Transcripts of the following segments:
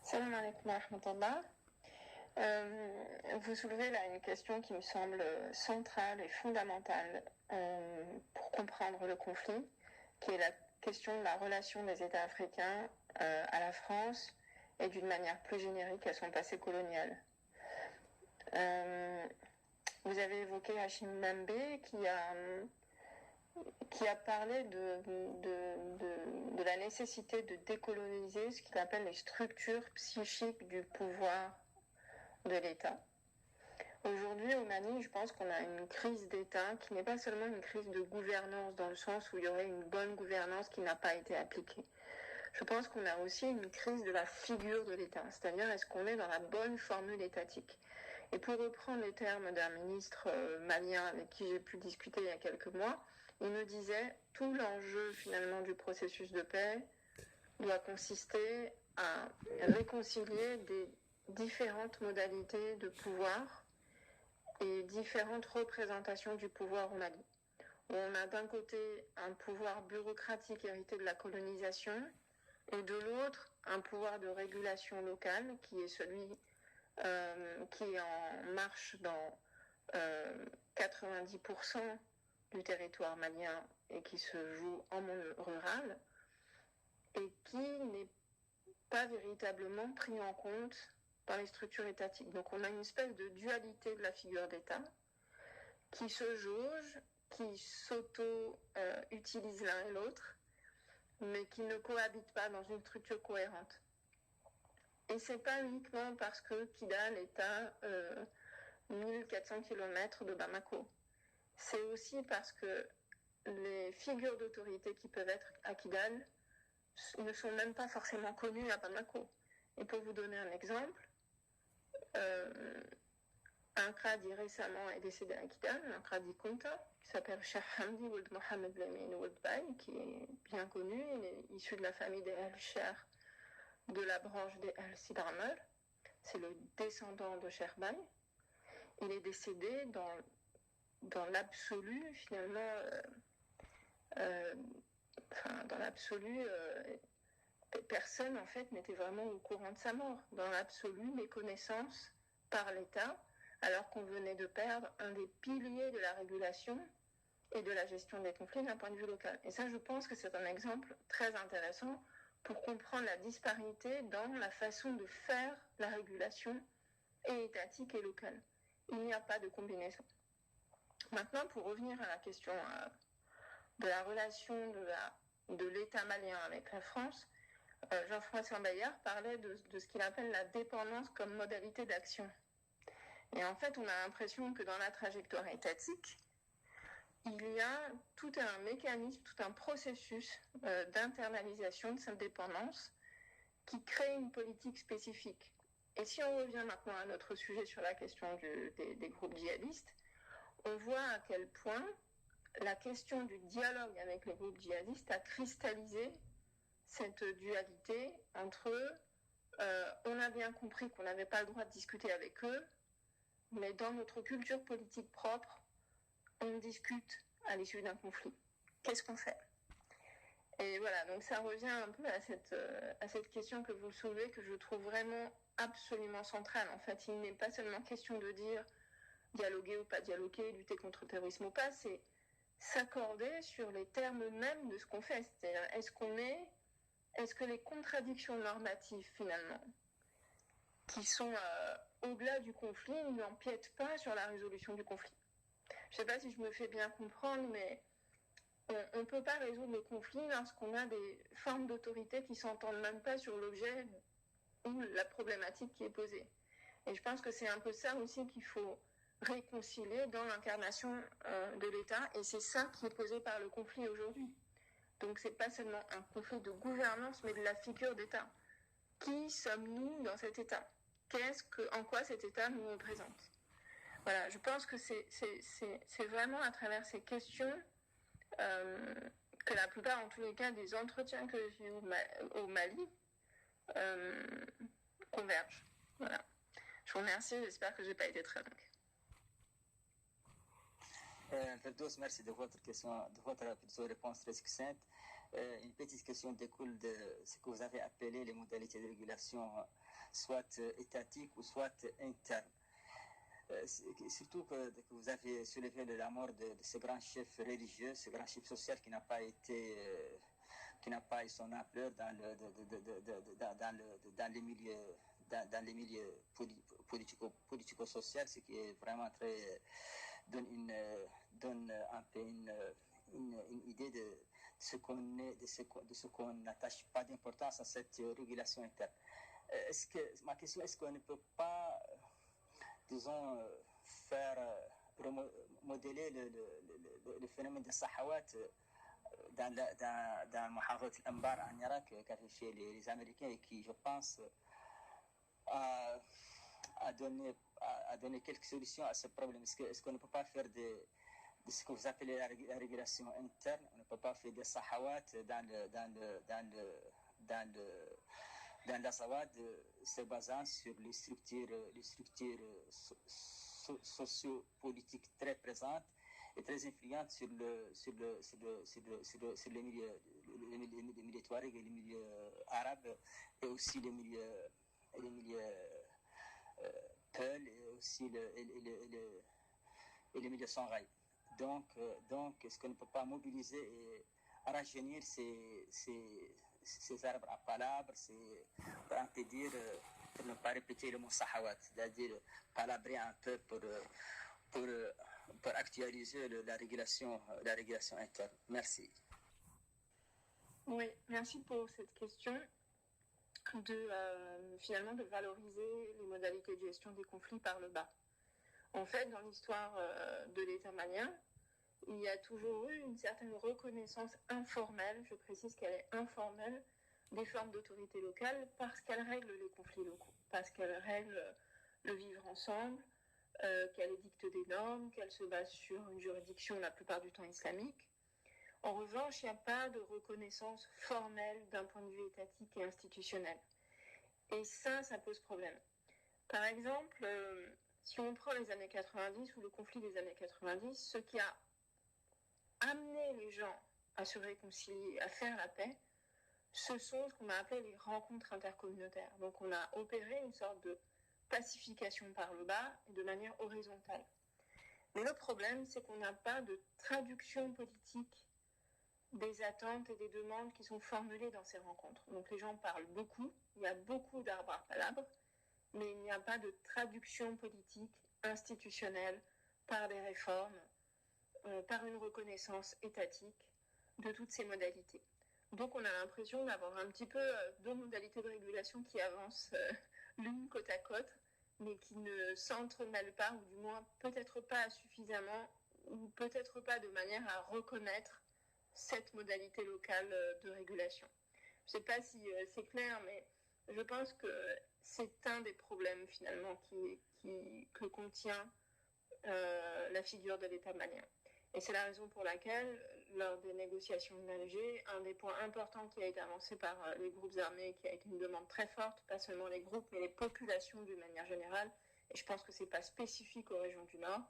Salam alaikum wa rahmatullah. Vous soulevez là une question qui me semble centrale et fondamentale pour comprendre le conflit, qui est la question de la relation des États africains à la France et d'une manière plus générique à son passé colonial. Vous avez évoqué Hachim Mbembe qui a parlé de la nécessité de décoloniser ce qu'il appelle les structures psychiques du pouvoir de l'État. Aujourd'hui, au Mali, je pense qu'on a une crise d'État qui n'est pas seulement une crise de gouvernance dans le sens où il y aurait une bonne gouvernance qui n'a pas été appliquée. Je pense qu'on a aussi une crise de la figure de l'État, c'est-à-dire est-ce qu'on est dans la bonne formule étatique. Et pour reprendre les termes d'un ministre malien avec qui j'ai pu discuter il y a quelques mois, il me disait tout l'enjeu finalement du processus de paix doit consister à réconcilier des différentes modalités de pouvoir et différentes représentations du pouvoir au Mali. On a d'un côté un pouvoir bureaucratique hérité de la colonisation et de l'autre un pouvoir de régulation locale qui est celui qui est en marche dans 90% du territoire malien et qui se joue en monde rural et qui n'est pas véritablement pris en compte dans les structures étatiques. Donc on a une espèce de dualité de la figure d'État qui se jauge, qui s'auto-utilise l'un et l'autre, mais qui ne cohabitent pas dans une structure cohérente. Et c'est pas uniquement parce que Kidal est à 1400 km de Bamako. C'est aussi parce que les figures d'autorité qui peuvent être à Kidal ne sont même pas forcément connues à Bamako. Et pour vous donner un exemple, un Kradi récemment est décédé à Kidal, un Kradi Kunta, qui s'appelle Cheikh Hamdi Ould Mohamed Lamine Ould Baye, qui est bien connu. Il est issu de la famille des Al-Sher, de la branche des Al-Sidramel. C'est le descendant de Cheikh Baye. Il est décédé dans l'absolu, finalement, dans l'absolu, personne, en fait, n'était vraiment au courant de sa mort. Dans l'absolu, méconnaissance par l'État, alors qu'on venait de perdre un des piliers de la régulation et de la gestion des conflits d'un point de vue local. Et ça, je pense que c'est un exemple très intéressant pour comprendre la disparité dans la façon de faire la régulation et étatique et locale. Il n'y a pas de combinaison. Maintenant, pour revenir à la question de la relation de l'État malien avec la France, Jean-François Bayard parlait de ce qu'il appelle la dépendance comme modalité d'action. Et en fait, on a l'impression que dans la trajectoire étatique, il y a tout un mécanisme, tout un processus d'internalisation de cette dépendance qui crée une politique spécifique. Et si on revient maintenant à notre sujet sur la question des groupes djihadistes, on voit à quel point la question du dialogue avec les groupes djihadistes a cristallisé cette dualité entre on a bien compris qu'on n'avait pas le droit de discuter avec eux, mais dans notre culture politique propre, on discute à l'issue d'un conflit. Qu'est-ce qu'on fait ? Et voilà, donc ça revient un peu à cette question que vous soulevez, que je trouve vraiment absolument centrale. En fait, il n'est pas seulement question de dire dialoguer ou pas dialoguer, lutter contre le terrorisme ou pas, c'est s'accorder sur les termes mêmes de ce qu'on fait. C'est-à-dire, est-ce que les contradictions normatives, finalement, qui sont au-delà du conflit, n'empiètent pas sur la résolution du conflit ? Je ne sais pas si je me fais bien comprendre, mais on ne peut pas résoudre le conflit lorsqu'on a des formes d'autorité qui ne s'entendent même pas sur l'objet ou la problématique qui est posée. Et je pense que c'est un peu ça aussi qu'il faut réconcilier dans l'incarnation de l'État, et c'est ça qui est posé par le conflit aujourd'hui. Donc c'est pas seulement un conflit de gouvernance, mais de la figure d'État. Qui sommes-nous dans cet État ? En quoi cet État nous représente ? Voilà, je pense que c'est vraiment à travers ces questions que la plupart, en tous les cas, des entretiens que j'ai eu au Mali convergent. Voilà. Je vous remercie, j'espère que je n'ai pas été très longue. Firdaus, merci de votre question, de votre réponse très succincte. Une petite question découle de ce que vous avez appelé les modalités de régulation, soit étatiques ou soit internes. Surtout que vous avez soulevé la mort de ce grand chef religieux, ce grand chef social qui n'a pas eu son ampleur dans les milieux politico-sociaux, ce qui est vraiment donne un peu une idée de ce qu'on n'attache pas d'importance à cette régulation interne. Ma question, est-ce qu'on ne peut pas, disons, modeler le phénomène de Sahawat dans Muharrat al-Anbar en Irak qu'avaient fait les Américains et qui, je pense, a donné quelques solutions à ce problème. Est-ce qu'on ne peut pas faire de ce que vous appelez la régulation interne, on ne peut pas faire des Sahawat dans l'Azawad, se basant sur les structures socio-politiques très présentes et très influentes sur les milieux touaregs et les milieux arabes, et aussi les milieux Peul, et aussi les milieux Songhai. Donc, est-ce qu'on ne peut pas mobiliser et rajeunir ces arbres à palabres, pour ainsi dire, pour ne pas répéter le mot Sahawat, c'est-à-dire palabrer un peu pour actualiser la régulation interne. Merci. Oui, merci pour cette question finalement de valoriser les modalités de gestion des conflits par le bas. En fait, dans l'histoire de l'État malien, il y a toujours eu une certaine reconnaissance informelle, je précise qu'elle est informelle, des formes d'autorité locale parce qu'elles règlent les conflits locaux, parce qu'elles règlent le vivre ensemble, qu'elles édictent des normes, qu'elles se basent sur une juridiction la plupart du temps islamique. En revanche, il n'y a pas de reconnaissance formelle d'un point de vue étatique et institutionnel. Et ça pose problème. Par exemple, si on prend les années 90 ou le conflit des années 90, ce qui a amené les gens à se réconcilier, à faire la paix, ce sont ce qu'on a appelé les rencontres intercommunautaires. Donc on a opéré une sorte de pacification par le bas et de manière horizontale. Mais le problème, c'est qu'on n'a pas de traduction politique des attentes et des demandes qui sont formulées dans ces rencontres. Donc les gens parlent beaucoup, il y a beaucoup d'arbres à palabres, mais il n'y a pas de traduction politique, institutionnelle, par des réformes, par une reconnaissance étatique de toutes ces modalités. Donc on a l'impression d'avoir un petit peu deux modalités de régulation qui avancent l'une côte à côte, mais qui ne s'entremêlent pas, ou du moins peut-être pas suffisamment, ou peut-être pas de manière à reconnaître cette modalité locale de régulation. Je ne sais pas si c'est clair, mais je pense que c'est un des problèmes finalement que contient la figure de l'État malien. Et c'est la raison pour laquelle, lors des négociations de l'Alger, un des points importants qui a été avancé par les groupes armés, qui a été une demande très forte, pas seulement les groupes, mais les populations d'une manière générale, et je pense que ce n'est pas spécifique aux régions du Nord,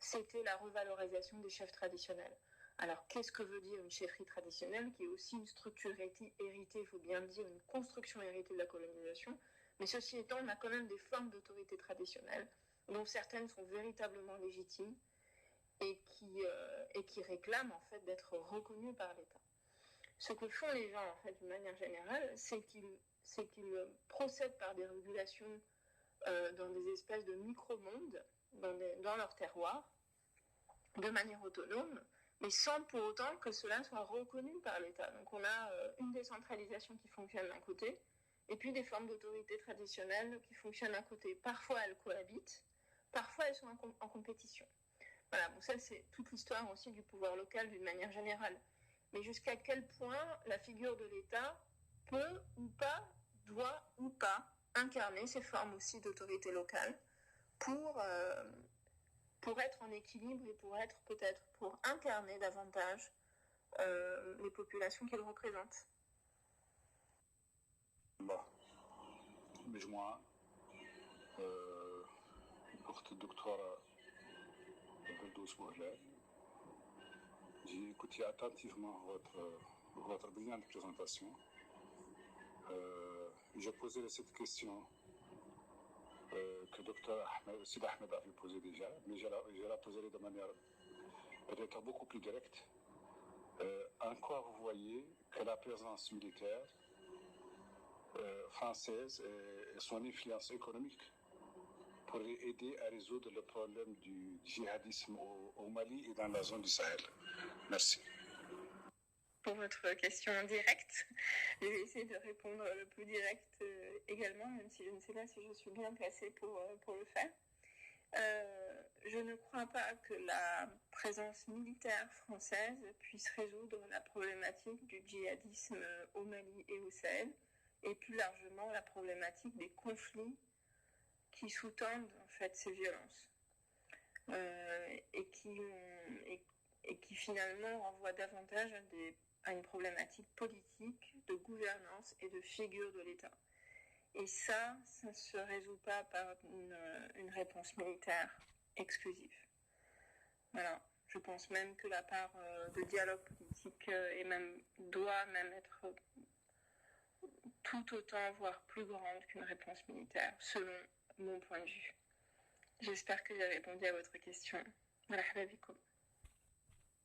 c'était la revalorisation des chefs traditionnels. Alors, qu'est-ce que veut dire une chefferie traditionnelle, qui est aussi une structure héritée, il faut bien le dire, une construction héritée de la colonisation, mais ceci étant, on a quand même des formes d'autorité traditionnelle, dont certaines sont véritablement légitimes, et qui réclament en fait d'être reconnues par l'État. Ce que font les gens en fait d'une manière générale, c'est qu'ils procèdent par des régulations dans des espèces de micro-mondes, dans leur terroir, de manière autonome, mais sans pour autant que cela soit reconnu par l'État. Donc on a une décentralisation qui fonctionne d'un côté, et puis des formes d'autorité traditionnelles qui fonctionnent d'un côté. Parfois elles cohabitent, parfois elles sont en compétition. Voilà, bon, ça c'est toute l'histoire aussi du pouvoir local d'une manière générale. Mais jusqu'à quel point la figure de l'État peut ou pas, doit ou pas incarner ces formes aussi d'autorité locale pour être en équilibre et pour incarner davantage les populations qu'il représente. مجموعة أخت الدكتورة فردوس بوهلال. J'ai écouté attentivement votre votre brillante présentation. J'ai posé cette question que Dr Sid Ahmed avait posée déjà, mais je la poserai de manière peut-être beaucoup plus directe. En quoi vous voyez que la présence militaire française et son influence économique pourraient aider à résoudre le problème du djihadisme au Mali et dans la zone du Sahel? Merci. Pour votre question directe, je vais essayer de répondre le plus direct également, même si je ne sais pas si je suis bien placée pour le faire. Je ne crois pas que la présence militaire française puisse résoudre la problématique du djihadisme au Mali et au Sahel, et plus largement la problématique des conflits qui sous-tendent en fait ces violences et qui finalement renvoient davantage à une problématique politique, de gouvernance et de figure de l'État. Et ça ne se résout pas par une réponse militaire exclusive. Voilà. Je pense même que la part de dialogue politique doit même être tout autant, voire plus grande qu'une réponse militaire, selon mon point de vue. J'espère que j'ai répondu à votre question. Marhaba bikoum.